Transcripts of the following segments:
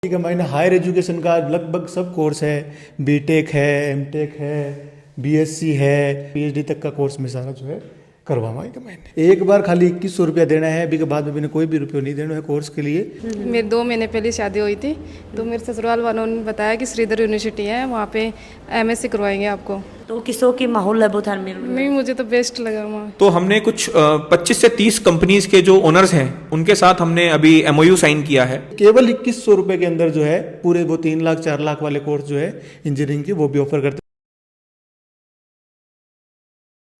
ठीक है, मैंने हायर एजुकेशन का लगभग सब कोर्स है, बीटेक है, एमटेक है, बीएससी है, पीएचडी तक का कोर्स में सारा जो है करवावा है। मैंने एक बार खाली 2100 रुपया देना है, अभी के बाद में मैंने कोई भी रुपया नहीं देना है कोर्स के लिए। मेरे 2 महीने पहले शादी हुई थी, तो मेरे ससुराल वालों ने बताया कि श्रीधर यूनिवर्सिटी है, वहाँ पे एमएससी करवाएंगे आपको। तो किसों की माहौल है बहुत में? नहीं, मुझे तो बेस्ट लगा वहाँ। तो हमने कुछ 25 से 30 कंपनीज के जो ओनर्स हैं उनके साथ हमने अभी एमओयू साइन किया है। केवल 2100 रुपये के अंदर जो है पूरे वो 3 लाख 4 लाख वाले कोर्स जो है इंजीनियरिंग के वो भी ऑफर करते हैं।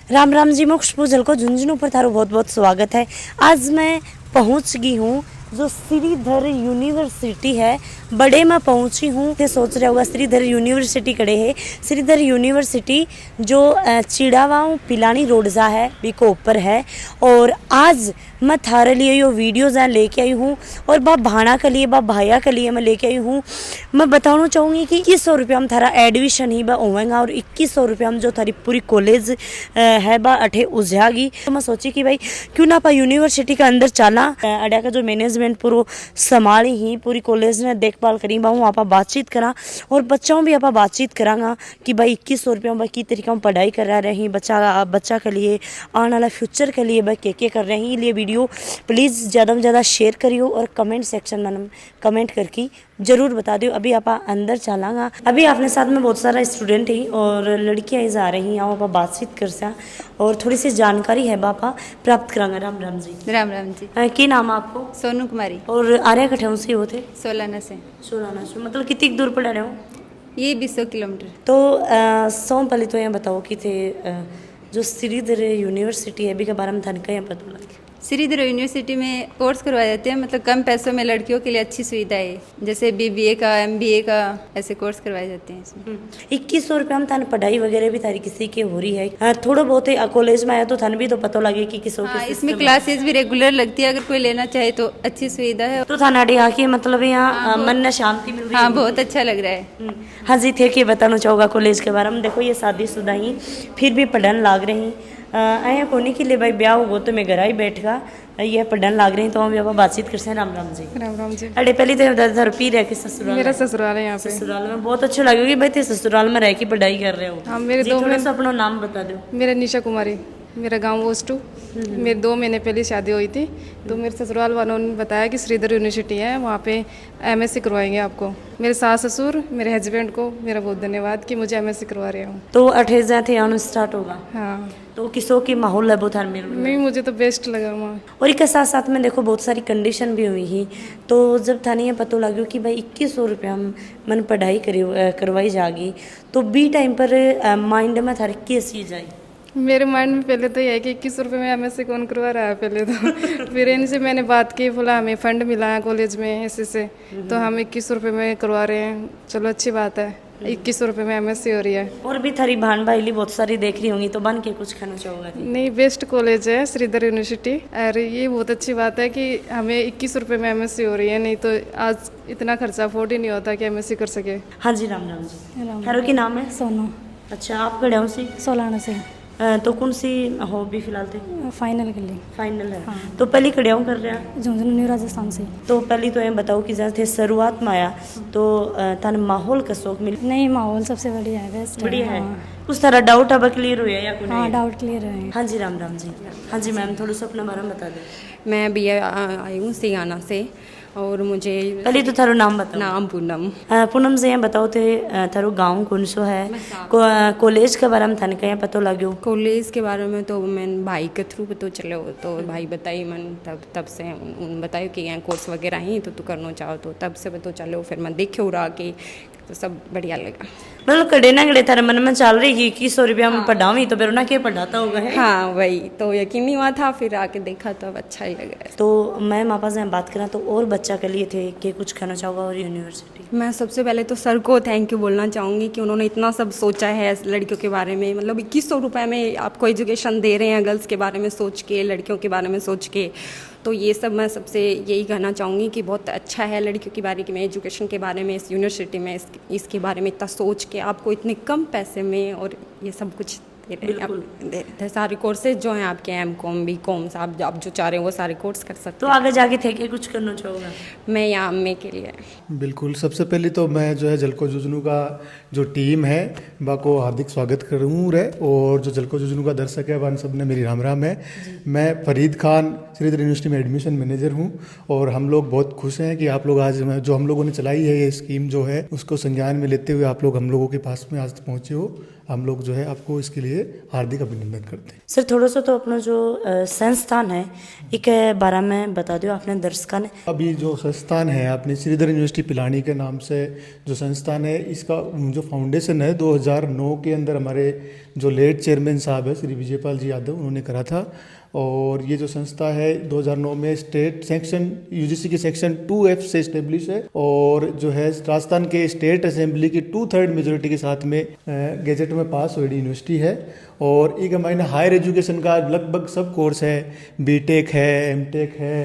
राम राम जी, मोक्ष पूजल को झुंझुनू पर थारो बहुत बहुत स्वागत है। आज मैं पहुंच गई हूँ जो श्रीधर यूनिवर्सिटी है, बड़े में पहुंची हूँ। थे सोच रहे होगा श्रीधर यूनिवर्सिटी कड़े है। श्रीधर यूनिवर्सिटी जो चिड़ावाऊ पिलानी रोड जा है बीको ऊपर है। और आज मैं थारे लिए यो वीडियो जहाँ लेके आई हूँ और बा भाना के लिए, बा भाया के लिए मैं लेके आई हूँ। मैं बताना चाहूँगी कि 2100 रुपया में थारा एडमिशन ही बा होवेगा और 2100 रुपया में जो थारी पूरी कॉलेज है बा अठे उजागी। तो मैं सोची कि भाई क्यों ना आप यूनिवर्सिटी के अंदर चला, अड्या का जो मैनेजमेंट पूरा संभाली ही पूरी कॉलेज ने देखभाल करी बा हूँ, आप बातचीत करा और बच्चों भी आप बातचीत करांगा कि भाई 2100 रुपया में की तरीका में पढ़ाई कर रहे हैं बच्चा के लिए, आने वाला फ्यूचर के लिए भाई के कर रहे हैं। ये वीडियो प्लीज़ ज़्यादा से ज़्यादा शेयर करियो और कमेंट सेक्शन में कमेंट करके जरूर बता दियो। अभी आप अंदर चलांगा, अभी आपने साथ में बहुत सारा स्टूडेंट ही और लड़कियां जा रही हैं, आप बातचीत कर सा और थोड़ी सी जानकारी है बापा प्राप्त करांगा। राम राम जी। राम राम जी। की नाम आपको? सोनू कुमारी। और आर्या कठे से होते? सोलाना से। सोलाना से मतलब कितनी दूर पड़ रहे हो? ये 200 किलोमीटर। तो सौ पहले तो यहाँ बताओ कि थे जो श्रीधर यूनिवर्सिटी है अभी के बारे में थाने का यहाँ पता लगा? श्रीधर यूनिवर्सिटी में कोर्स करवाए जाते हैं, मतलब कम पैसों में लड़कियों के लिए अच्छी सुविधा है, जैसे बीबीए का, एमबीए का, ऐसे कोर्स करवाए जाते हैं इसमें। 2100 रुपया में थाने पढ़ाई वगैरह भी तारी किसी की हो रही है। थोड़ा बहुत ही कॉलेज में आया तो थाने भी तो पता लगे कि किसों की इसमें क्लासेस भी रेगुलर लगती है, अगर कोई लेना चाहे तो अच्छी सुविधा है। तो थाना आके मतलब यहाँ मन में शांति मिल रही है। हाँ, बहुत अच्छा लग रहा है। हाँ जी, थे कि बताना चाहूँगा कॉलेज के बारे में। देखो ये शादीशुदा ही फिर भी पढ़ने लाग रही आया कोने के लिए भाई ब्याह हो तो मैं घर ही बैठ गा ये पढ़ने लाग रही तो हम यहाँ बातचीत करते हैं। राम राम जी। राम राम जी। अरे पहले तो पी रहे ससुराल? मेरा ससुराल है यहाँ पे। ससुराल में बहुत अच्छा लगेगा भाई, थे ससुराल में रह के पढ़ाई कर रहे हो। हाँ, मेरे जी, थोड़ा सा अपना नाम बता दो। मेरा निशा कुमारी, मेरा गांव वोस्टू। मेरे 2 महीने पहले शादी हुई थी, तो मेरे ससुराल वालों ने बताया कि श्रीधर यूनिवर्सिटी है, वहाँ पे एमएससी करवाएंगे आपको। मेरे सास ससुर, मेरे हस्बैंड को मेरा बहुत धन्यवाद कि मुझे एमएससी करवा रहे हो। तो 28 थे आना स्टार्ट होगा। हाँ, तो किसों की माहौल है बहुत में? नहीं, मुझे तो बेस्ट लगा वहाँ। और इसके साथ साथ में देखो बहुत सारी कंडीशन भी हुई ही। तो जब थाने ये पता लगे कि भाई 2100 रुपया मन पढ़ाई करवाई जाएगी, तो बी टाइम पर माइंड में थारे कैसी चीज आई? मेरे माइंड में पहले तो यह है कि 2100 रुपये में एमएससी कौन करवा रहा है पहले तो। फिर इनसे मैंने बात की, बोला हमें फंड मिला है कॉलेज में ऐसे से, तो हम 2100 रुपये में करवा रहे हैं। चलो अच्छी बात है, 2100 रुपये में एमएससी हो रही है। और भी थारी भान भाईली बहुत सारी देख रही होंगी, तो बन के कुछ कहना चाहोगा? नहीं, बेस्ट कॉलेज है श्रीधर यूनिवर्सिटी, और ये बहुत अच्छी बात है कि हमें 2100 रुपये में एमएससी हो रही है, नहीं तो आज इतना खर्चा अफोर्ड ही नहीं होता कि एमएससी कर सके। हाँ जी, राम राम जी। थारो की नाम है? सोनू। अच्छा, आप गढ़ से? सोलाना से। तो कौन सी हो भी फिलहाल थे? फाइनल के लिए। फाइनल है। हाँ। तो पहले कड़ियाँ कर रहे हैं? झुंझुनू न्यू राजस्थान से। तो पहले तो ये बताओ कि जैसे थे शुरुआत में आया तो थाने माहौल का शौक मिल? नहीं, माहौल सबसे बढ़िया है, बेस्ट बढ़िया है। हाँ। कुछ तरह डाउट अब क्लियर हुआ या कोई? हाँ, डाउट क्लियर है। हाँ जी, राम राम जी। हाँ जी मैम, थोड़ा सा अपना बारे में बता दें। मैं बी आई हूँ सियाना से, और मुझे पहले तो थारो नाम बताओ। नाम पूनम। पूनम से यहाँ बताओ थे थारो गाँव कौन सो है? कॉलेज के बारे में थाने का यहाँ पता लगे? कॉलेज के बारे में तो मैं भाई के थ्रू पता चले हो, तो भाई बताई मन तब से उन बतायो कि यहाँ कोर्स वगैरह ही तो तू करना चाहो, तो तब से पता चलो। फिर मैं देखे उड़ा के तो सब बढ़िया लगा। मतलब कड़े ना कड़े थारे मन में चल रही कि 2100 रुपया में पढ़ावी तो फिर ना क्या पढ़ाता होगा है? हाँ, वही तो यकीन नहीं हुआ था, फिर आके देखा तो अब अच्छा ही लगा। तो मैं मापा से बात करा तो और बच्चा के लिए थे कि कुछ कहना चाहोगा? और यूनिवर्सिटी मैं सबसे पहले तो सर को थैंक यू बोलना चाहूँगी कि उन्होंने इतना सब सोचा है लड़कियों के बारे में। मतलब 2100 रुपये में आपको एजुकेशन दे रहे हैं, गर्ल्स के बारे में सोच के, लड़कियों के बारे में सोच के। तो ये सब मैं सबसे यही कहना चाहूँगी कि बहुत अच्छा है लड़कियों के बारे में, एजुकेशन के बारे में, इस यूनिवर्सिटी में इसके बारे में इतना सोच के आपको इतने कम पैसे में और ये सब कुछ दे रहे हैं, दे रहे थे सारे कोर्सेज जो हैं आपके M.Com B.Com आप जो चाह रहे हैं वो सारे कोर्स कर सकते तो आगे जाके थे कि कुछ करना चाहोगे? हैं। मैं यहाँ एमए के लिए बिल्कुल, सबसे पहले तो मैं जो है जलको जुजनू का जो टीम है बाको हार्दिक स्वागत करूँ रे, और जो जलको जुजनू का दर्शक है वन सब ने मेरी राम राम है। मैं फरीद खान श्रीधर यूनिवर्सिटी में एडमिशन मैनेजर हूँ, और हम लोग बहुत खुश हैं कि आप लोग आज जो हम लोगों ने चलाई है ये स्कीम जो है उसको संज्ञान में लेते हुए आप लोग हम लोगों के पास में आज पहुँचे हो। हम लोग जो है आपको इसके लिए हार्दिक अभिनंदन करते हैं। सर थोड़ा सा तो अपना जो संस्थान है एक बारे में बता दो आपने दर्शकों ने। अभी जो संस्थान है अपनी श्रीधर यूनिवर्सिटी पिलानी के नाम से जो संस्थान है, इसका जो फाउंडेशन है 2009 के अंदर हमारे जो लेट चेयरमैन साहब है श्री विजयपाल जी यादव उन्होंने करा था। और ये जो संस्था है 2009 में स्टेट सेक्शन यूजीसी के सेक्शन 2F से इस्टेब्लिश है, और जो है राजस्थान के स्टेट असेंबली की 2/3 मेजोरिटी के साथ में गैजेट में पास हुई यूनिवर्सिटी है। और एक हमारे हायर एजुकेशन का लगभग सब कोर्स है, बीटेक है, एमटेक है,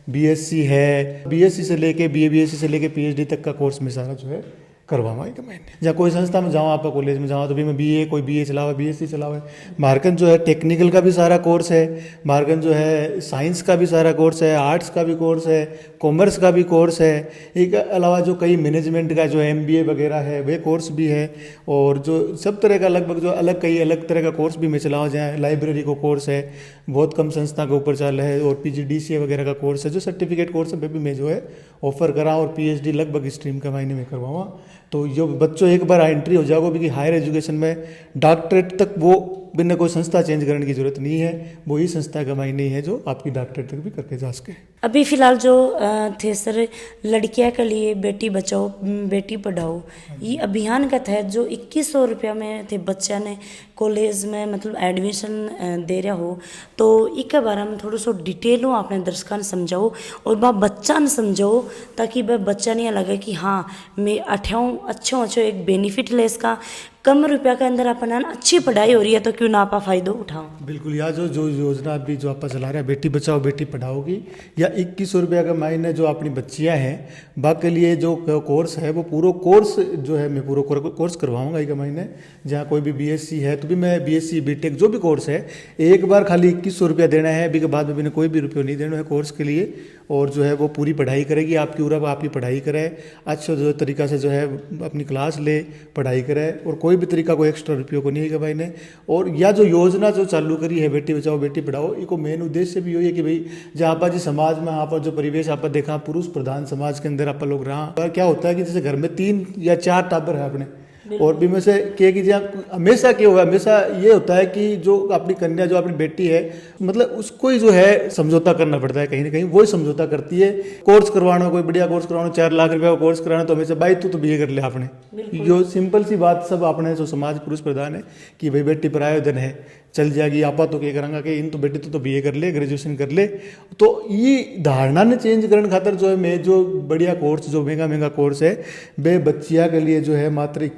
बीएससी है, बीएससी से लेके बीएससी से लेके पीएचडी तक का कोर्स में सारा जो है करवावा है। तो मैंने जहाँ कोई संस्था में जाऊँ आप कॉलेज में जाऊँ तो भी मैं बीए कोई बीए चला हुआ बीएससी चला हुआ है। मार्कन जो है टेक्निकल का भी सारा कोर्स है, मार्कन जो है साइंस का भी सारा कोर्स है, आर्ट्स का भी कोर्स है, कॉमर्स का भी कोर्स है। एक अलावा जो कई मैनेजमेंट का जो MBA वगैरह है वे कोर्स भी है, और जो सब तरह का लगभग जो कई अलग तरह का कोर्स भी मैं चलाऊँ। जहाँ लाइब्रेरी को कोर्स है, बहुत कम संस्था के ऊपर चल है, और PGDCA वगैरह का कोर्स है जो सर्टिफिकेट कोर्स है भी मैं जो है ऑफर करा, और PhD लगभग स्ट्रीम के महीने में करवाऊँ। तो जो बच्चों एक बार एंट्री हो जाएगा भी कि हायर एजुकेशन में डॉक्टरेट तक वो बिना कोई संस्था चेंज करने की जरूरत नहीं है, वो ही संस्था कमाई नहीं है जो आपकी डॉक्टरेट तक भी करके जा सके। अभी फिलहाल जो थे सर लड़कियां के लिए बेटी बचाओ बेटी पढ़ाओ ये अभियान के तहत जो 2100 रुपया में थे बच्चा ने कॉलेज में मतलब एडमिशन दे रहा हो, तो इसके बारे में थोड़ा सा डिटेल हो आपने दर्शकों ने समझाओ और वह बच्चा ने समझाओ, ताकि वह बच्चा नहीं लगे कि हाँ मैं अच्छो एक बेनिफिट ले इसका, कम रुपया के अंदर अपना अच्छी पढ़ाई हो रही है तो क्यों ना आप फ़ायदा उठाओ। बिल्कुल, या जो योजना अभी जो आप चला रहे हैं बेटी बचाओ बेटी पढ़ाओ की, या 2100 रुपया का महीने जो अपनी बच्चियां हैं बाकी लिए जो कोर्स है वो पूरा कोर्स जो है मैं पूरा कोर्स करवाऊंगा एक महीने। जहाँ कोई भी बीएससी है तो भी मैं बीएससी बीटेक जो भी कोर्स है एक बार खाली 2100 रुपया देना है, अभी के बाद में कोई भी रुपये नहीं देना है कोर्स के लिए, और जो है वो पूरी पढ़ाई करेगी आपकी पूरा आपकी पढ़ाई करे, अच्छा जो तरीका से जो है अपनी क्लास ले पढ़ाई करे, और कोई भी तरीका को एक्स्ट्रा रुपयों को नहीं है भाई ने। और या जो योजना जो चालू करी है बेटी बचाओ बेटी पढ़ाओ, इसको मेन उद्देश्य भी यही है कि भाई जहाँ आप जी समाज में आप जो परिवेश आप देखा पुरुष प्रधान समाज के अंदर आप लोग रहा, पर क्या होता है कि जैसे घर में 3 या 4 टाबर है अपने, और भी में से क्या कि जहाँ हमेशा क्या हुआ हमेशा ये होता है कि जो अपनी कन्या जो अपनी बेटी है मतलब उसको ही जो है समझौता करना पड़ता है, कहीं ना कहीं वही समझौता करती है। कोर्स करवाना कोई बढ़िया कोर्स करवाना 4 लाख रुपया का कोर्स कराना तो हमेशा भाई तू तो बीए कर ले आपने, जो सिंपल सी बात सब आपने जो समाज पुरुष प्रधान है कि भाई बेटी पर आयोजन है चल जाएगी आपा तो क्या करेंगे कि इन तो बेटी तो बीए कर ले ग्रेजुएशन कर ले। तो ये धारणा ने चेंज करने खातर जो है मैं जो बढ़िया कोर्स जो महंगा कोर्स है वे बच्चिया के लिए जो है मात्र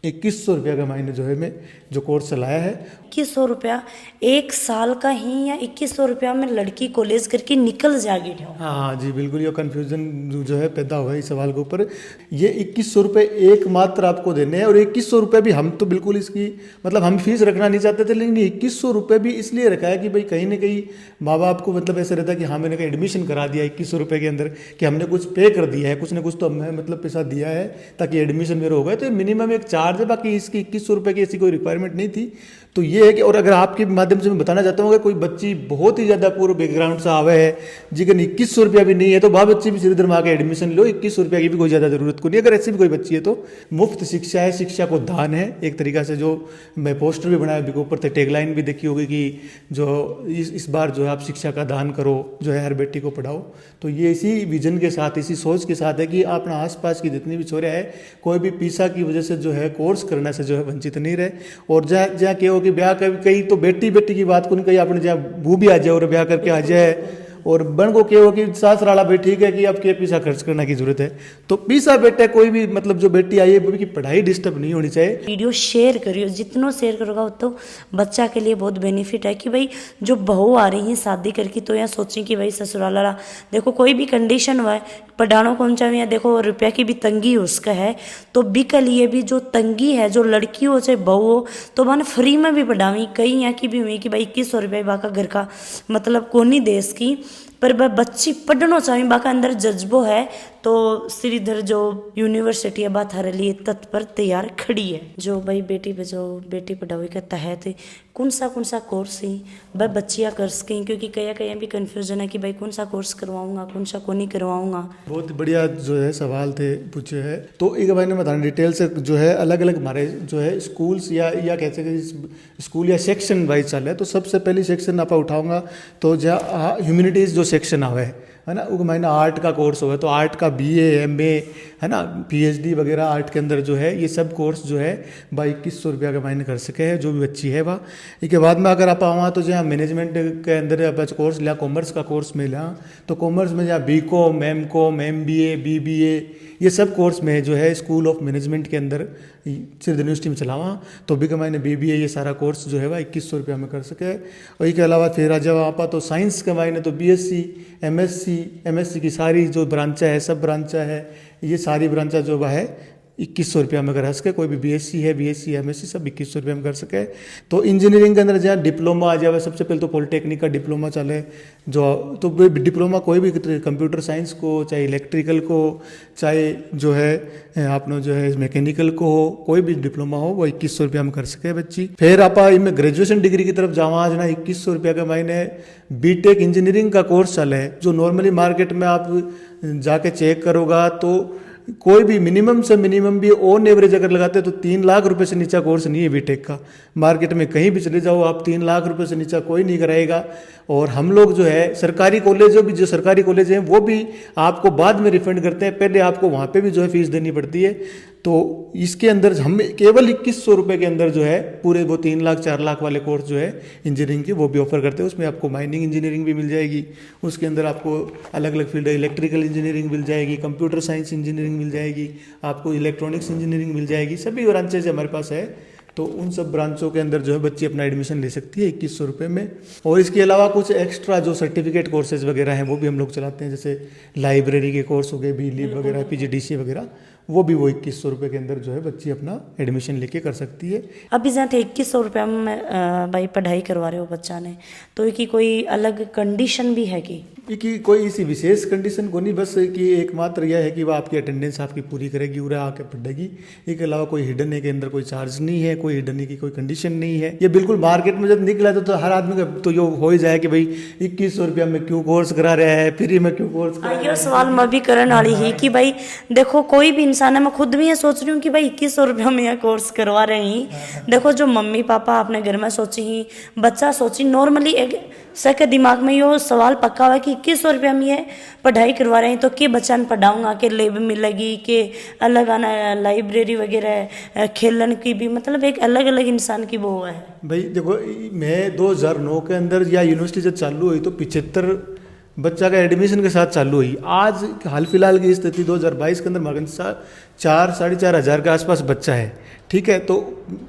2100 रुपया का महीने जो है मैं जो कोर्स चलाया है। 2100 रुपया 1 साल का ही या 2100 रुपया में लड़की कॉलेज करके निकल जाएगी? हाँ जी बिल्कुल, ये कन्फ्यूजन जो है पैदा हुआ है इस सवाल के ऊपर। ये 2100 रुपये एक मात्र आपको देने हैं, और 2100 रुपये भी हम तो बिल्कुल इसकी मतलब हम फीस रखना नहीं चाहते थे, लेकिन 2100 रुपये भी इसलिए रखा है कि भाई कहीं ना कहीं माँ बाप को मतलब ऐसा रहता है कि हाँ मैंने कहीं एडमिशन करा दिया 2100 रुपये के अंदर कि हमने कुछ पे कर दिया है, कुछ ना कुछ तो हमें मतलब पैसा दिया है ताकि एडमिशन मेरा हो गया। तो मिनिमम एक चार्ज है, बाकी इसकी 2100 रुपये की ऐसी कोई रिक्वायरमेंट नहीं थी। तो ये है कि और अगर आपके माध्यम से मैं बताना चाहता हूँ अगर कोई बच्ची बहुत ही ज़्यादा पूर्व बैकग्राउंड से आवे है जिगर 2100 रुपया भी नहीं है तो वह बच्ची भी श्रीधर माँ के एडमिशन लो, 2100 रुपया की भी कोई ज़्यादा जरूरत को नहीं। अगर ऐसी भी कोई बच्ची है तो मुफ्त शिक्षा है, शिक्षा को दान है एक तरीका से। जो मैं पोस्टर भी बनाया के ऊपर थे, टैगलाइन भी देखी होगी कि जो इस बार जो है आप शिक्षा का दान करो, जो है हर बेटी को पढ़ाओ। तो ये इसी विजन के साथ इसी सोच के साथ है कि अपना आसपास की जितनी भी छोरे है कोई भी पीसा की वजह से जो है कोर्स करने से जो है वंचित नहीं रहे। और जहाँ क्या हो कि ब्याह कई तो बेटी की बात को नहीं कही आपने जहाँ बू भी आ जाए और ब्याह करके आ जाए और बन को क्या हो कि सासराला भाई ठीक है कि अब के पैसा खर्च करने की जरूरत है, तो पैसा बेटा कोई भी मतलब जो बेटी आई है वो की पढ़ाई डिस्टर्ब नहीं होनी चाहिए। वीडियो शेयर करियो, जितना शेयर करोगा उतना बच्चा के लिए बहुत बेनिफिट है कि भाई जो बहू आ रही है शादी करके तो यहाँ सोचें कि भाई ससुराला देखो कोई भी कंडीशन हुआ है पढ़ाना कौन चाहिए, देखो रुपया की भी तंगी उसका है, तो बी के लिए भी जो तंगी है जो लड़की हो चाहे बहू हो तो मन फ्री में भी पढ़ावी। कई यहाँ की भी हुई कि भाई 2100 रुपये बाका घर का मतलब कोनी देश की, पर वह बच्ची पढ़ना चाहिए बाका अंदर जज्बो है, तो श्रीधर जो यूनिवर्सिटी है बात हमारे लिए तत्पर तैयार खड़ी है। जो भाई बेटी बचाओ बेटी पढ़ाओ के तहत कौन सा कोर्स ही वह बच्चियाँ कर सकें, क्योंकि कहीं भी कन्फ्यूजन है कि भाई कौन सा कोर्स करवाऊंगा कौन सा को नहीं करवाऊंगा। बहुत बढ़िया जो है सवाल थे पूछे है, तो एक भाई ने बताना डिटेल से जो है अलग अलग हमारे जो है स्कूल्स या कैसे स्कूल या सेक्शन वाइज चल है। तो सबसे पहली सेक्शन आप उठाऊंगा तो जहाँ ह्यूमैनिटीज़ जो सेक्शन आवे है ना, वो मायने आर्ट का कोर्स हो तो आर्ट का BA MA है ना PhD वगैरह आर्ट के अंदर जो है ये सब कोर्स जो है 2100 रुपया के मायने कर सके है जो भी बच्ची है वह। इसके बाद में अगर आप आवा तो जहाँ मैनेजमेंट के अंदर आप कोर्स लिया कॉमर्स का कोर्स में लिया तो कॉमर्स में जहाँ BCom MCom MBA BBA ये सब कोर्स में जो है स्कूल ऑफ मैनेजमेंट के अंदर सिर्फ यूनिवर्सिटी में चलावा तो भी कमाने BBA ये सारा कोर्स जो है वह 2100 रुपया में कर सके। और इसके अलावा फिर जब आप तो साइंस कमाने तो BSc MSc की सारी जो ब्रांचा है सब ब्रांचा है ये सारी ब्रांचा जो वह है 2100 रुपया में कर सके। कोई भी BSc है BSc MSc सब 2100 रुपये में कर सके। तो इंजीनियरिंग के अंदर जहाँ डिप्लोमा आ जाए सबसे पहले तो पॉलिटेक्निक का डिप्लोमा चले जो तो डिप्लोमा कोई भी कंप्यूटर साइंस को चाहे इलेक्ट्रिकल को चाहे जो है आपने जो है मैकेनिकल को हो कोई भी डिप्लोमा हो वो 2100 रुपया में कर सके बच्ची। फिर आप इनमें ग्रेजुएशन डिग्री की तरफ जावा आज ना 2100 रुपया के महीने BTech इंजीनियरिंग का कोर्स चला है जो नॉर्मली मार्केट में आप जाके चेक करोगा तो कोई भी मिनिमम से मिनिमम भी ऑन एवरेज अगर लगाते तो 3 लाख रुपए से नीचा कोर्स नहीं है BTech का। मार्केट में कहीं भी चले जाओ आप 3 लाख रुपए से नीचा कोई नहीं कराएगा। और हम लोग जो है सरकारी कॉलेजों भी जो सरकारी कॉलेज हैं वो भी आपको बाद में रिफंड करते हैं, पहले आपको वहाँ पे भी जो है फीस देनी पड़ती है। तो इसके अंदर हम केवल 2100 रुपये के अंदर जो है पूरे वो 3 लाख 4 लाख वाले कोर्स जो है इंजीनियरिंग के वो भी ऑफर करते हैं। उसमें आपको माइनिंग इंजीनियरिंग भी मिल जाएगी, उसके अंदर आपको अलग अलग फील्ड इलेक्ट्रिकल इंजीनियरिंग मिल जाएगी, कंप्यूटर साइंस इंजीनियरिंग मिल जाएगी, आपको इलेक्ट्रॉनिक्स इंजीनियरिंग मिल जाएगी, सभी ब्रांचेज हमारे पास है। तो उन सब ब्रांचों के अंदर जो है बच्ची अपना एडमिशन ले सकती है 2100 रुपये में। और इसके अलावा कुछ एक्स्ट्रा जो सर्टिफिकेट कोर्सेज वगैरह हैं वो भी हम लोग चलाते हैं, जैसे लाइब्रेरी के कोर्स हो गए BLib वगैरह PGDC वगैरह, वो भी वो 2100 रुपये के अंदर जो है बच्ची अपना एडमिशन लेके कर सकती है। अभी जहाँ थे 2100 रुपया में भाई पढ़ाई करवा रहे हो बच्चा ने, तो इसकी कोई अलग कंडीशन भी है कि कोई इसी विशेष कंडीशन को नहीं, बस कि एकमात्र यह है कि वह आपकी अटेंडेंस आपकी पूरी करेगी और आके पढ़ेगी। इसके अलावा कोई हिडन के अंदर कोई चार्ज नहीं है, कोई हिडन की कोई कंडीशन नहीं है। ये बिल्कुल मार्केट में जब निकला तो हर आदमी का तो ये हो ही जाए कि भाई 2100 रुपया में क्यों कोर्स करा रहा है, फ्री में क्यों कोर्स करा रहा है। ये सवाल मैं भी करने वाली ही कि भाई देखो कोई भी इंसान है, मैं खुद भी ये सोच रही हूँ कि भाई 2100 रुपया में यह कोर्स करवा रहे हैं। देखो जो मम्मी पापा अपने घर में सोची ही बच्चा सोची नॉर्मली एक सबके दिमाग में ये सवाल पक्का हुआ है कि 2100 रुपया में ये पढ़ाई करवा रहे हैं तो के बच्चा ने पढ़ाऊंगा, के लेब मिलेगी, के अलग आना लाइब्रेरी वगैरह खेलन की भी मतलब एक अलग अलग इंसान की वो है। भाई देखो मैं 2009 के अंदर या यूनिवर्सिटी जब चालू हुई तो 75 बच्चा का एडमिशन के साथ चालू हुई। आज हाल फिलहाल की स्थिति 2022 के अंदर हमारे 4-4.5 हज़ार के आसपास बच्चा है, ठीक है। तो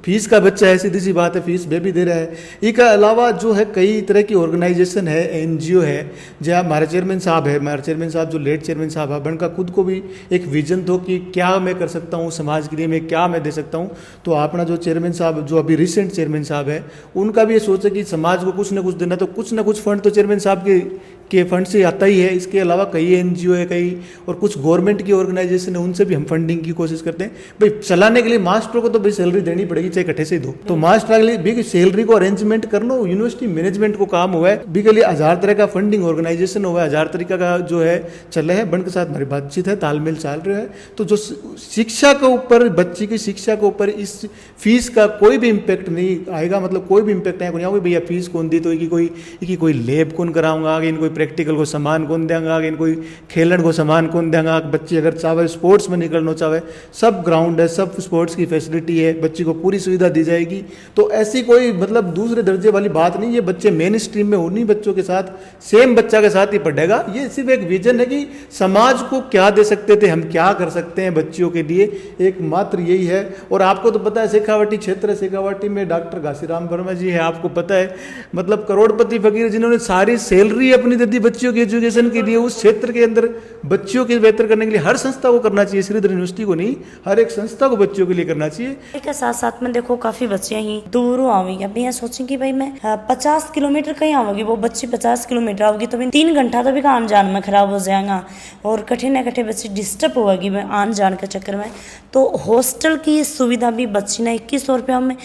फीस का बच्चा है, सीधी सी बात है, फीस भी दे रहा है। इसके अलावा जो है कई तरह की ऑर्गेनाइजेशन है, NGO है, जहाँ हमारे चेयरमैन साहब जो लेट चेयरमैन साहब है उनका खुद को भी एक विजन तो कि क्या मैं कर सकता हूँ समाज के लिए, मैं क्या मैं दे सकता हूँ। तो अपना जो चेयरमैन साहब जो अभी रिसेंट चेयरमैन साहब है उनका भी ये सोच है कि समाज को कुछ ना कुछ देना, तो कुछ ना कुछ फंड तो चेयरमैन साहब के फंड से आता ही है। इसके अलावा कई NGO है कई और कुछ गवर्नमेंट की ऑर्गेनाइजेशन है, उनसे भी हम फंडिंग की कोशिश करते हैं। भाई चलाने के लिए मास्टरों को तो भाई सैलरी देनी पड़ेगी, चाहे इकट्ठे से दो। तो मास्टर के लिए भी सैलरी को अरेंजमेंट कर लो, यूनिवर्सिटी मैनेजमेंट को काम हुआ है भी के लिए 1000 तरह का फंडिंग ऑर्गेनाइजेशन हुआ है, 1000 तरीका का जो है चल है। बन के साथ हमारी बातचीत है, तालमेल चल रहा है। तो जो शिक्षा के ऊपर बच्ची की शिक्षा के ऊपर इस फीस का कोई भी इम्पैक्ट नहीं आएगा, मतलब कोई भी इम्पैक्ट नहीं आएगा। भैया फीस कौन दी तो इनकी कोई लैब कौन कराऊंगा, इनको कोई प्रैक्टिकल को सामान कौन देंगा, इनको खेलन को सामान कौन देंगा, बच्चे अगर चाहे स्पोर्ट्स में निकलना चाहे सब ग्राउंड है, सब स्पोर्ट्स की फैसिलिटी है, बच्चे को पूरी सुविधा दी जाएगी। तो ऐसी कोई मतलब दूसरे दर्जे वाली बात नहीं, ये बच्चे मेन स्ट्रीम में उन्हीं बच्चों के साथ सेम बच्चा के साथ ही पढ़ेगा। ये सिर्फ एक विजन है कि समाज को क्या दे सकते थे हम, क्या कर सकते हैं बच्चियों के लिए, एकमात्र यही है। और आपको तो पता है शेखावाटी क्षेत्र, शेखावाटी में डॉक्टर घासीराम वर्मा जी है, आपको पता है मतलब करोड़पति फकीर जिन्होंने सारी सैलरी अपनी दे दी बच्चियों की एजुकेशन के लिए। उस क्षेत्र के अंदर बच्चियों के बेहतर करने के लिए हर संस्था को करना चाहिए, श्रीधर यूनिवर्सिटी को नहीं, हर एक संस्था को बच्चियों के लिए करना चाहिए। के साथ साथ में देखो काफी बच्चे ही दूरों आवेंगे, अभी यहाँ सोचेंगे भाई मैं 50 किलोमीटर कहीं आवेगी, वो बच्ची 50 किलोमीटर आओगी तो 3 घंटा तो भी आन जान में खराब हो जाएगा और कठिन न कठिन बच्ची डिस्टर्ब होगी आन जान के चक्कर में। तो हॉस्टल की सुविधा भी बच्ची ने 2100 रुपया में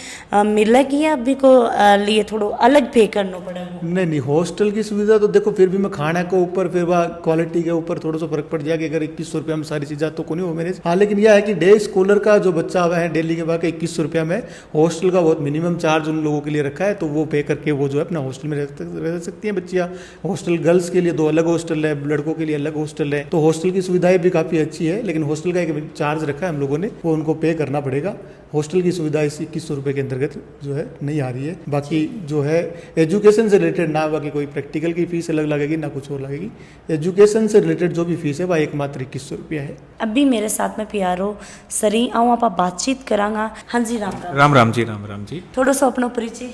मिलेगी या अभी को लिए थोड़ा अलग पे करना पड़ेगा? नहीं, हॉस्टल की सुविधा तो देखो फिर भी मैं खाने के ऊपर फिर वह क्वालिटी के ऊपर थोड़ा सा फर्क पड़ जाएगा, अगर 2100 रुपया में सारी चीज़ें तो को नहीं हो मेरे। हाँ, लेकिन यह है कि डे स्कॉलर का जो बच्चा हुआ है दिल्ली के बाद 2100 रुपया में, हॉस्टल का बहुत मिनिमम चार्ज उन लोगों के लिए रखा है, तो वो पे करके वो जो है अपना हॉस्टल में रह सकती हैं बच्चियाँ। हॉस्टल गर्ल्स के लिए 2 अलग हॉस्टल है, लड़कों के लिए अलग हॉस्टल है, तो हॉस्टल की सुविधाएं भी काफ़ी अच्छी है, लेकिन हॉस्टल का एक चार्ज रखा है हम लोगों ने, वो उनको पे करना पड़ेगा। हॉस्टल की सुविधा इस 2100 रुपये के अंतर्गत जो है नहीं आ रही है। बाकी जो है एजुकेशन से रिलेटेड ना, बाकी कोई प्रैक्टिकल की फीस अलग लगेगी ना कुछ और लगेगी, एजुकेशन से रिलेटेड जो भी फीस है वह एकमात्र 2100 रुपया है। अभी मेरे साथ में प्यारो सरी आऊँ आप बातचीत करांगा। हाँ जी, राम राम। राम जी, राम जी। थोड़ा सा अपना परिचय।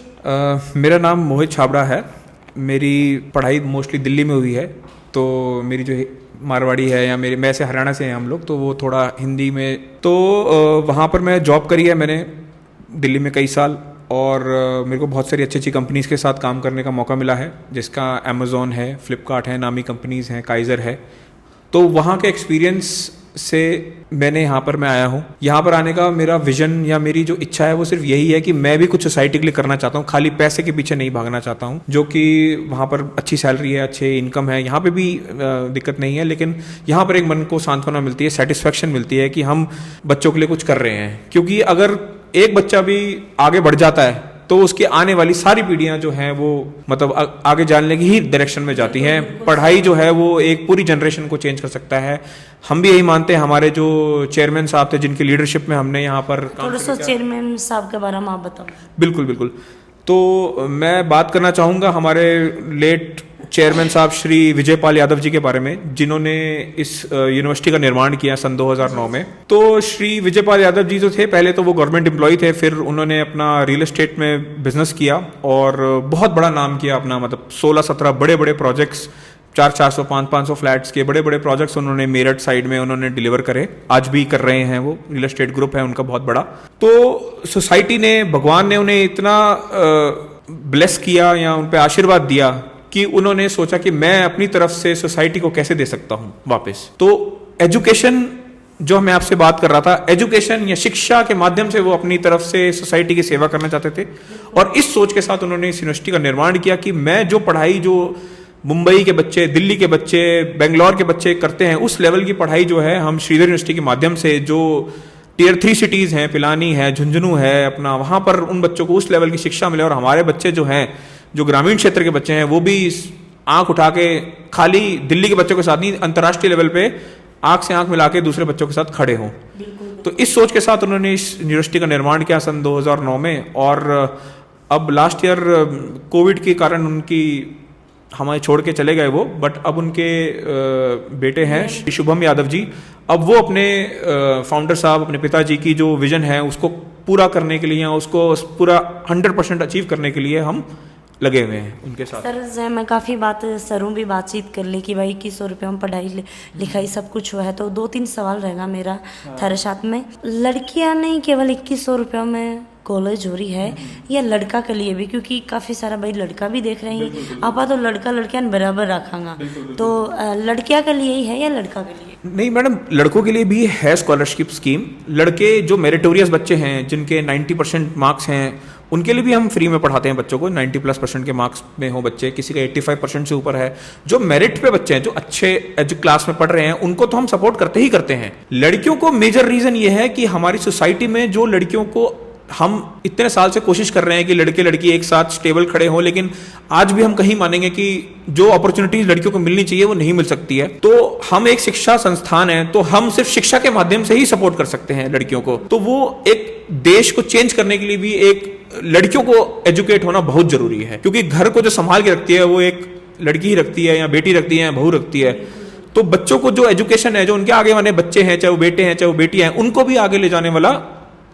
मेरा नाम मोहित छाबड़ा है, मेरी पढ़ाई मोस्टली दिल्ली में हुई है, तो मेरी जो मारवाड़ी है या मेरे मैं से हरियाणा से हैं हम लोग, तो वो थोड़ा हिंदी में, तो वहाँ पर मैं जॉब करी है मैंने दिल्ली में कई साल, और मेरे को बहुत सारी अच्छी अच्छी कंपनीज़ के साथ काम करने का मौका मिला है, जिसका अमेज़ॉन है, फ्लिपकार्ट है, नामी कंपनीज़ हैं, काइज़र है। तो वहाँ के एक्सपीरियंस से मैंने यहाँ पर मैं आया हूँ। यहाँ पर आने का मेरा विजन या मेरी जो इच्छा है वो सिर्फ यही है कि मैं भी कुछ सोसाइटी के लिए करना चाहता हूँ, खाली पैसे के पीछे नहीं भागना चाहता हूँ। जो कि वहाँ पर अच्छी सैलरी है, अच्छे इनकम है, यहाँ पे भी दिक्कत नहीं है, लेकिन यहाँ पर एक मन को सांत्वना मिलती है, सेटिस्फेक्शन मिलती है कि हम बच्चों के लिए कुछ कर रहे हैं। क्योंकि अगर एक बच्चा भी आगे बढ़ जाता है तो उसकी आने वाली सारी पीढ़ियां जो हैं वो मतलब आगे जानने की ही डायरेक्शन में जाती हैं। पढ़ाई जो है वो एक पूरी जनरेशन को चेंज कर सकता है। हम भी यही मानते हैं। हमारे जो चेयरमैन साहब थे जिनकी लीडरशिप में हमने यहाँ पर थोड़ा सा चेयरमैन साहब के बारे में आप बताओ। बिल्कुल। तो मैं बात करना चाहूँगा हमारे लेट चेयरमैन साहब श्री विजयपाल यादव जी के बारे में, जिन्होंने इस यूनिवर्सिटी का निर्माण किया सन 2009 में। तो श्री विजयपाल यादव जी जो थे, पहले तो वो गवर्नमेंट एम्प्लॉय थे, फिर उन्होंने अपना रियल एस्टेट में बिजनेस किया और बहुत बड़ा नाम किया अपना, मतलब 16-17 बड़े बड़े प्रोजेक्ट्स, 400-400 500-500 फ्लैट्स के बड़े बड़े प्रोजेक्ट्स उन्होंने मेरठ साइड में उन्होंने डिलीवर करे, आज भी कर रहे हैं। वो रियल एस्टेट ग्रुप है उनका बहुत बड़ा। तो सोसाइटी ने, भगवान ने उन्हें इतना ब्लेस किया या उन पर आशीर्वाद दिया कि उन्होंने सोचा कि मैं अपनी तरफ से सोसाइटी को कैसे दे सकता हूं वापस। तो एजुकेशन, जो मैं आपसे बात कर रहा था, एजुकेशन या शिक्षा के माध्यम से वो अपनी तरफ से सोसाइटी की सेवा करना चाहते थे, और इस सोच के साथ उन्होंने इस यूनिवर्सिटी का निर्माण किया कि मैं जो पढ़ाई जो मुंबई के बच्चे, दिल्ली के बच्चे, बेंगलोर के बच्चे करते हैं, उस लेवल की पढ़ाई जो है हम श्रीधर यूनिवर्सिटी के माध्यम से, जो टियर 3 सिटीज़ हैं, पिलानी है, झुंझुनू है अपना, वहाँ पर उन बच्चों को उस लेवल की शिक्षा मिले। और हमारे बच्चे जो हैं, जो ग्रामीण क्षेत्र के बच्चे हैं, वो भी आंख उठा के खाली दिल्ली के बच्चों के साथ नहीं, अंतर्राष्ट्रीय लेवल पे आंख से आंख मिला के दूसरे बच्चों के साथ खड़े हों। तो इस सोच के साथ उन्होंने इस यूनिवर्सिटी का निर्माण किया सन 2009 में। और अब लास्ट ईयर कोविड के कारण उनकी हमें छोड़ के चले गए वो, बट अब उनके बेटे हैं श्री शुभम यादव जी, अब वो अपने फाउंडर साहब, अपने पिताजी की जो विजन है उसको पूरा करने के लिए, उसको पूरा 100% अचीव करने के लिए हम लगे हुए हैं उनके साथ। सर मैं काफ़ी बात सरों भी बातचीत कर ली कि भाई 2100 रुपये में पढ़ाई लिखाई सब कुछ हुआ है। तो 2-3 सवाल रहेगा मेरा थारे साथ में। लड़कियां नहीं केवल 2100 रुपये में कॉलेज हो रही है, या लड़का के लिए भी, क्योंकि काफ़ी सारा भाई लड़का भी देख रहे हैं आपा, तो लड़का लड़कियां बराबर रखांगा। तो लड़कियां के लिए ही है या लड़का के लिए? नहीं मैडम, लड़कों के लिए भी है स्कॉलरशिप स्कीम। लड़के जो मेरिटोरियस बच्चे हैं, जिनके 90% मार्क्स हैं, उनके लिए भी हम फ्री में पढ़ाते हैं बच्चों को। 90+ % के मार्क्स में हो बच्चे, किसी का 85% से ऊपर है। जो मेरिट पे बच्चे हैं, जो अच्छे क्लास में पढ़ रहे हैं, उनको तो हम सपोर्ट करते ही करते हैं। लड़कियों को मेजर रीजन ये है कि हमारी सोसाइटी में जो लड़कियों को हम इतने साल से कोशिश कर रहे हैं कि लड़के लड़की एक साथ स्टेबल खड़े हों, लेकिन आज भी हम कहीं मानेंगे कि जो अपॉर्चुनिटीज लड़कियों को मिलनी चाहिए वो नहीं मिल सकती है। तो हम एक शिक्षा संस्थान है, तो हम सिर्फ शिक्षा के माध्यम से ही सपोर्ट कर सकते हैं लड़कियों को। तो वो एक देश को चेंज करने के लिए भी एक लड़कियों को एजुकेट होना बहुत जरूरी है, क्योंकि घर को जो संभाल के रखती है वो एक लड़की ही रखती है, या बेटी रखती है, या बहू रखती है। तो बच्चों को जो एजुकेशन है, जो उनके आगे वाले बच्चे हैं, चाहे वो बेटे हैं चाहे वो बेटियां हैं, उनको भी आगे ले जाने वाला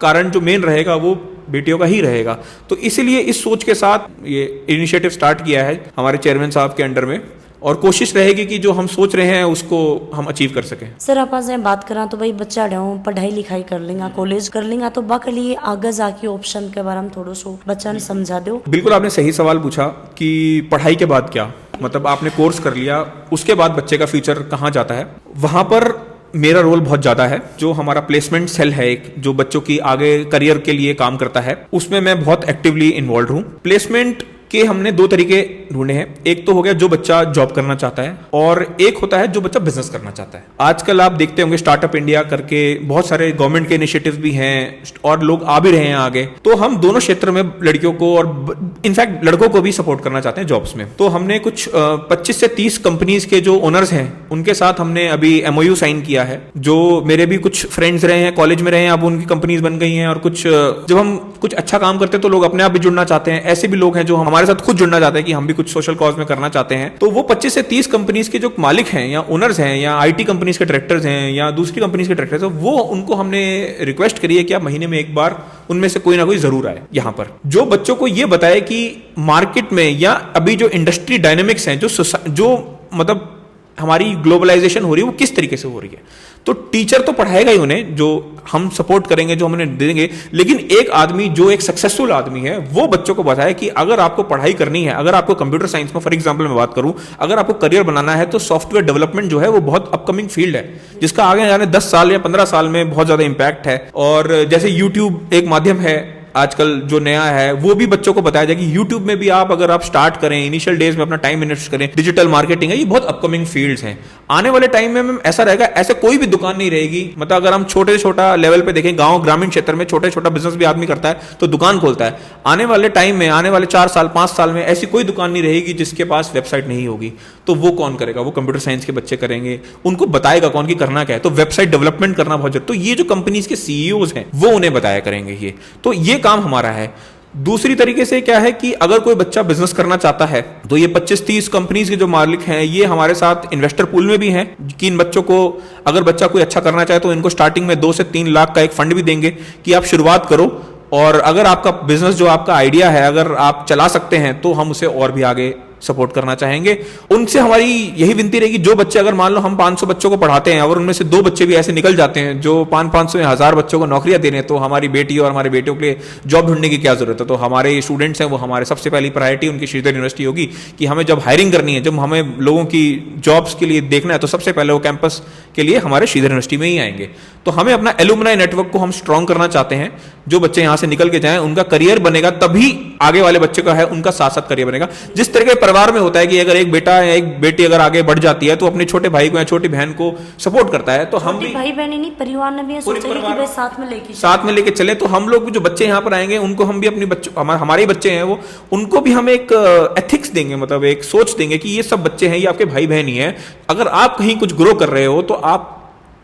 कारण जो मेन रहेगा वो बेटियों का ही रहेगा। तो इसीलिए इस सोच के साथ ये इनिशिएटिव स्टार्ट किया है हमारे चेयरमैन साहब के अंडर में, और कोशिश रहेगी कि जो हम सोच रहे हैं उसको हम अचीव कर सकें। सर आप आज बात करा तो भाई बच्चा ढाऊँ पढ़ाई लिखाई कर लेंगे, कॉलेज कर लेंगे, तो बाकी लिए आगे जाके ऑप्शन के बारे में थोड़ा सो बच्चा ने समझा दो। बिल्कुल, आपने सही सवाल पूछा कि पढ़ाई के बाद क्या, मतलब आपने कोर्स कर लिया, उसके बाद बच्चे का फ्यूचर कहाँ जाता है। वहां पर मेरा रोल बहुत ज्यादा है। जो हमारा प्लेसमेंट सेल है एक, जो बच्चों की आगे करियर के लिए काम करता है, उसमें मैं बहुत एक्टिवली इन्वॉल्व हूँ। प्लेसमेंट के हमने दो तरीके ढूंढे हैं। एक तो हो गया जो बच्चा जॉब करना चाहता है, और एक होता है जो बच्चा बिजनेस करना चाहता है। आजकल आप देखते होंगे स्टार्टअप इंडिया करके बहुत सारे गवर्नमेंट के इनिशिएटिव्स भी हैं, और लोग आ भी रहे हैं आगे। तो हम दोनों क्षेत्र में लड़कियों को और इनफैक्ट लड़कों को भी सपोर्ट करना चाहते हैं जॉब्स में। तो हमने कुछ 25 से 30 कंपनीज के जो ओनर्स हैं उनके साथ हमने अभी MOU साइन किया है। जो मेरे भी कुछ फ्रेंड्स रहे हैं, कॉलेज में रहे हैं, अब उनकी कंपनीज बन गई हैं। और कुछ जब हम कुछ अच्छा काम करते हैं तो लोग अपने आप भी जुड़ना चाहते हैं। ऐसे भी लोग हैं जो हमारे साथ खुद जुड़ना चाहते हैं कि हम भी कुछ सोशल कॉज में करना चाहते हैं। तो वो 25 से 30 कंपनीज के जो मालिक हैं या ओनर्स हैं या IT कंपनीज के डायरेक्टर्स हैं या दूसरी कंपनीज के डायरेक्टर्स हैं, वो उनको हमने रिक्वेस्ट करी है कि आप महीने में एक बार उनमें से कोई ना कोई जरूर आए यहाँ पर, जो बच्चों को ये बताए कि मार्केट में या अभी जो इंडस्ट्री डायनेमिक्स हैं, जो मतलब हमारी ग्लोबलाइजेशन हो रही है वो किस तरीके से हो रही है। तो टीचर तो पढ़ाएगा ही उन्हें, जो हम सपोर्ट करेंगे, जो हम उन्हें देंगे, लेकिन एक आदमी जो एक सक्सेसफुल आदमी है वो बच्चों को बताए कि अगर आपको पढ़ाई करनी है, अगर आपको कंप्यूटर साइंस में फॉर एग्जांपल मैं बात करूं, अगर आपको करियर बनाना है तो सॉफ्टवेयर डेवलपमेंट जो है वो बहुत अपकमिंग फील्ड है, जिसका आगे जाने 10 साल या 15 साल में बहुत ज्यादा इंपैक्ट है। और जैसे यूट्यूब एक माध्यम है आजकल जो नया है, वो भी बच्चों को बताया जाए कि YouTube में भी आप अगर आप स्टार्ट करें, इनिशियल डेज में अपना टाइम इन्वेस्ट करें, डिजिटल मार्केटिंग है, ये बहुत अपकमिंग फील्ड्स हैं। आने वाले टाइम में ऐसा रहेगा, ऐसे कोई भी दुकान नहीं रहेगी। मतलब अगर हम छोटे से छोटा लेवल पे देखें, गांव ग्रामीण क्षेत्र में छोटे छोटा बिजनेस भी आदमी करता है तो दुकान खोलता है। आने वाले टाइम में, आने वाले 4 साल 5 साल में ऐसी कोई दुकान नहीं रहेगी जिसके पास वेबसाइट नहीं होगी। तो वो कौन करेगा? वो कंप्यूटर साइंस के बच्चे करेंगे। उनको बताएगा कौन कि करना क्या है। तो वेबसाइट डेवलपमेंट करना बहुत जरूरी। तो ये जो कंपनीज के CEOs हैं वो उन्हें बताया करेंगे ये। तो ये काम हमारा है। दूसरी तरीके से क्या है कि अगर कोई बच्चा बिजनेस करना चाहता है तो ये 25-30 कंपनीज के जो मालिक हैं ये हमारे साथ इन्वेस्टर पूल में भी हैं, कि इन बच्चों को अगर बच्चा कोई अच्छा करना चाहे तो इनको स्टार्टिंग में 2 से 3 लाख का एक फंड भी देंगे कि आप शुरुआत करो, और अगर आपका बिजनेस जो आपका आइडिया है अगर आप चला सकते हैं तो हम उसे और भी आगे सपोर्ट करना चाहेंगे। उनसे हमारी यही विनती रहेगी, जो बच्चे अगर मान लो हम 500 बच्चों को पढ़ाते हैं और उनमें से 2 बच्चे भी ऐसे निकल जाते हैं जो 500 या 1000 बच्चों को नौकरियां दे रहे हैं, तो हमारी बेटी और हमारे बेटियों के लिए जॉब ढूंढने की क्या जरूरत है। तो हमारे स्टूडेंट्स हैं वो हमारे सबसे पहली प्रायोरिटी उनकी श्रीधर यूनिवर्सिटी होगी कि हमें जब हायरिंग करनी है, जब हमें लोगों की जॉब्स के लिए देखना है, तो सबसे पहले वो कैंपस के लिए हमारे श्रीधर यूनिवर्सिटी में ही आएंगे। तो हमें अपना एलुमनाई नेटवर्क को हम स्ट्रॉन्ग करना चाहते हैं। जो बच्चे यहाँ से निकल के जाएं उनका करियर बनेगा, तभी आगे वाले बच्चे का है उनका साथ साथ करियर बनेगा। जिस तरह के परिवार में होता है कि अगर एक बेटा या एक बेटी अगर आगे बढ़ जाती है तो अपने छोटे भाई को या छोटी बहन को सपोर्ट करता है, तो हम भी भाई बहन नहीं, परिवार ने भी ये सोचा कि भाई साथ में लेके चले। तो हम लोग भी जो बच्चे यहाँ पर आएंगे उनको हम भी अपने बच्चों, हमारे बच्चे हैं वो, उनको भी हम एक एथिक्स देंगे, मतलब एक सोच देंगे कि ये सब बच्चे हैं, ये आपके भाई बहन ही है। अगर आप कहीं कुछ ग्रो कर रहे हो तो आप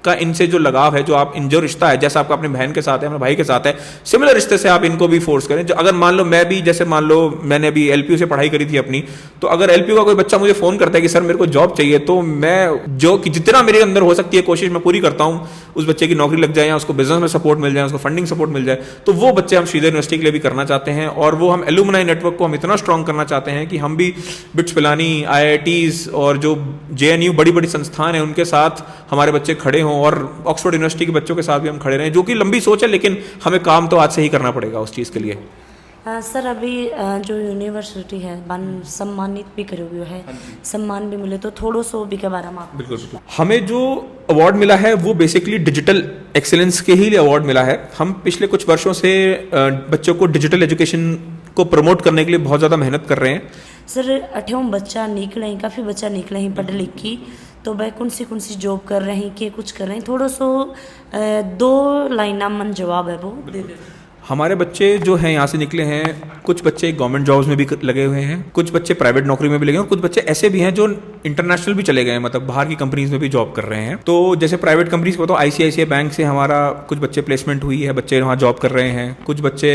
का इनसे जो लगाव है, जो आप इन जो रिश्ता है, जैसा आपका अपने बहन के साथ है, अपने भाई के साथ है, सिमिलर रिश्ते से आप इनको भी फोर्स करें। जो अगर मान लो मैं भी, जैसे मान लो मैंने अभी LPU से पढ़ाई करी थी अपनी, तो अगर LPU का कोई बच्चा मुझे फोन करता है कि सर मेरे को जॉब चाहिए, तो मैं जो कि जितना मेरे अंदर हो सकती है कोशिश मैं पूरी करता हूँ उस बच्चे की नौकरी लग जाए या उसको बिजनेस में सपोर्ट मिल जाए, उसको फंडिंग सपोर्ट मिल जाए। तो वो बच्चे हम श्रीधर यूनिवर्सिटी के लिए भी करना चाहते हैं, और वो हम एलुमनाई नेटवर्क को हम इतना स्ट्रॉन्ग करना चाहते हैं कि हम भी बिट्स पिलानी, IITs और जो JNU बड़ी बड़ी संस्थान है उनके साथ हमारे बच्चे खड़े हों, और ऑक्सफोर्ड यूनिवर्सिटी के बच्चों के साथ भी हम खड़े रहें, जो कि लंबी सोच है, लेकिन हमें काम तो आज से ही करना पड़ेगा उस चीज़ के लिए। सर अभी जो यूनिवर्सिटी है सम्मानित भी करे हुए है, सम्मान भी मिले, तो थोड़ा सो भी के बारे में आप। बिल्कुल बिल्कुल। हमें जो अवार्ड मिला है वो बेसिकली डिजिटल एक्सीलेंस के ही लिए अवार्ड मिला है। हम पिछले कुछ वर्षों से बच्चों को डिजिटल एजुकेशन को प्रमोट करने के लिए बहुत ज़्यादा मेहनत कर रहे हैं। सर 8वां बच्चा निकले हैं, काफ़ी बच्चा निकले हैं पढ़ लिख की, तो वह कौन सी जॉब कर रहे हैं, कि कुछ कर रहे हैं, थोड़ा सो 2 लाइन मन जवाब है वो दे दे। हमारे बच्चे जो हैं यहाँ से निकले हैं, कुछ बच्चे गवर्नमेंट जॉब्स में भी लगे हुए हैं, कुछ बच्चे प्राइवेट नौकरी में भी लगे हैं और कुछ बच्चे ऐसे भी हैं जो इंटरनेशनल भी चले गए हैं, मतलब बाहर की कंपनीज में भी जॉब कर रहे हैं। तो जैसे प्राइवेट कंपनीज को तो आईसीआईसीआई बैंक से हमारा कुछ बच्चे प्लेसमेंट हुई है, बच्चे वहाँ जॉब कर रहे हैं। कुछ बच्चे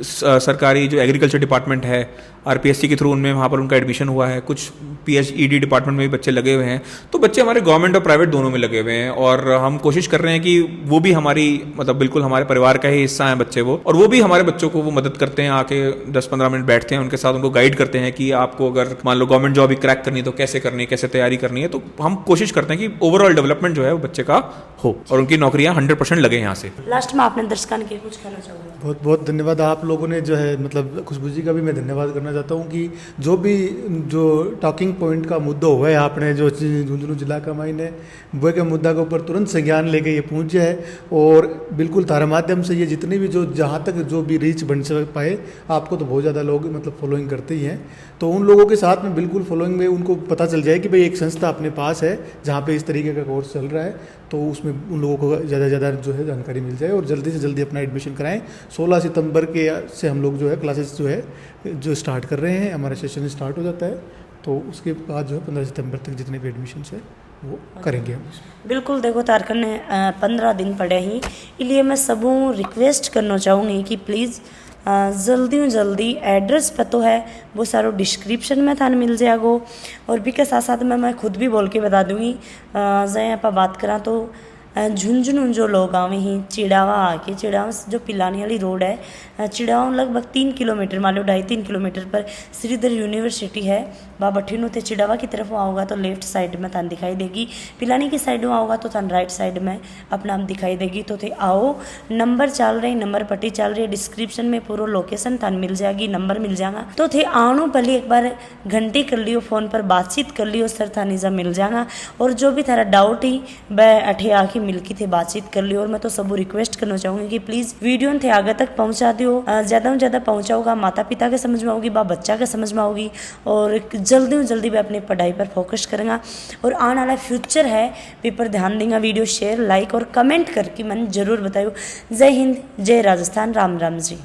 सरकारी जो एग्रीकल्चर डिपार्टमेंट है आरपीएससी के थ्रू उनमें वहाँ पर उनका एडमिशन हुआ है। कुछ पीएचईडी डिपार्टमेंट में भी बच्चे लगे हुए हैं। तो बच्चे हमारे गवर्नमेंट और प्राइवेट दोनों में लगे हुए हैं और हम कोशिश कर रहे हैं कि वो भी हमारी मतलब बिल्कुल हमारे परिवार का ही हिस्सा है बच्चे वो, और वो भी हमारे बच्चों को वो मदद करते हैं, आके 10-15 मिनट बैठते हैं उनके साथ, उनको गाइड करते हैं कि आपको अगर मान लो गवर्नमेंट जॉब ही क्रैक करनी है तो कैसे करनी है, कैसे तैयारी करनी है। तो हम कोशिश करते हैं कि ओवरऑल डेवलपमेंट जो है वो बच्चे का हो और उनकी नौकरियां 100% लगे यहाँ से। लास्ट में आपने दर्शकों के कुछ कहना चाहोगे? बहुत बहुत धन्यवाद आप लोगों ने जो है मतलब खुशबू जी का भी मैं धन्यवाद करना चाहता हूँ कि जो टॉकिंग पॉइंट का मुद्दा हुआ है आपने जो झुंझुनू जिला का मायने वो के मुद्दा के ऊपर तुरंत संज्ञान लेके ये पहुँचे है और बिल्कुल तारा माध्यम से ये जितनी भी जो जहाँ तक जो भी रीच बन पाए, आपको तो बहुत ज़्यादा लोग मतलब फॉलोइंग करते ही हैं, तो उन लोगों के साथ में बिल्कुल फॉलोइंग में उनको पता चल जाए कि भाई एक संस्था अपने पास है जहाँ पे इस तरीके का कोर्स चल रहा है, तो उसमें उन लोगों को ज़्यादा से ज़्यादा जो है जानकारी मिल जाए और जल्दी से जल्दी अपना एडमिशन कराएं। 16 सितंबर के से हम लोग जो है क्लासेस जो है जो स्टार्ट कर रहे हैं, हमारा सेशन स्टार्ट हो जाता है, तो उसके बाद जो है 15 सितंबर तक जितने भी एडमिशन है वो करेंगे हम। बिल्कुल देखो तारकन ने 15 दिन पड़े ही, इसलिए मैं सबों रिक्वेस्ट करना चाहूँगी कि प्लीज़ जल्दी एड्रेस पतो है वो सारो डिस्क्रिप्शन में थाने मिल जाएगो, और भी के साथ साथ मैं खुद भी बोल के बता दूँगी। जैसे आप बात करा तो झुंझुनू जो लोग आवे ही चिड़ावा आके, चिड़ावा जो पिलानी वाली रोड है, चिड़ावा लगभग 3 किलोमीटर मान लो 2.5-3 किलोमीटर पर श्रीधर यूनिवर्सिटी है। बाबठीनो थे चिड़ावा की तरफ आओगा तो लेफ्ट साइड में थान दिखाई देगी, पिलानी की साइड में आओगा तो थान राइट साइड में अपना आप दिखाई देगी। तो थे आओ, नंबर चल रही, नंबर पट्टी चल रही है, डिस्क्रिप्शन में पूरा लोकेशन थान मिल जाएगी, नंबर मिल जाएगा। तो थे आओ पहले एक बार घंटी कर लियो, फ़ोन पर बातचीत कर लियो, सर थानीजा मिल जाएगा। और जो भी थारा डाउट ही वह अठे आके मिलके थे बातचीत कर लियो। और मैं तो सब रिक्वेस्ट करना चाहूँगी कि प्लीज़ वीडियो थे आगे तक पहुँचा दियो, ज़्यादा से ज़्यादा पहुँचाओगा, माता पिता के समझ में आओगी, बच्चा के समझ में आओगी, और जल्दी मैं अपनी पढ़ाई पर फोकस करूँगा। और आने वाला फ्यूचर है वे पर ध्यान देंगे। वीडियो शेयर, लाइक और कमेंट करके मन जरूर बताइयो। जय हिंद, जय राजस्थान, राम राम जी।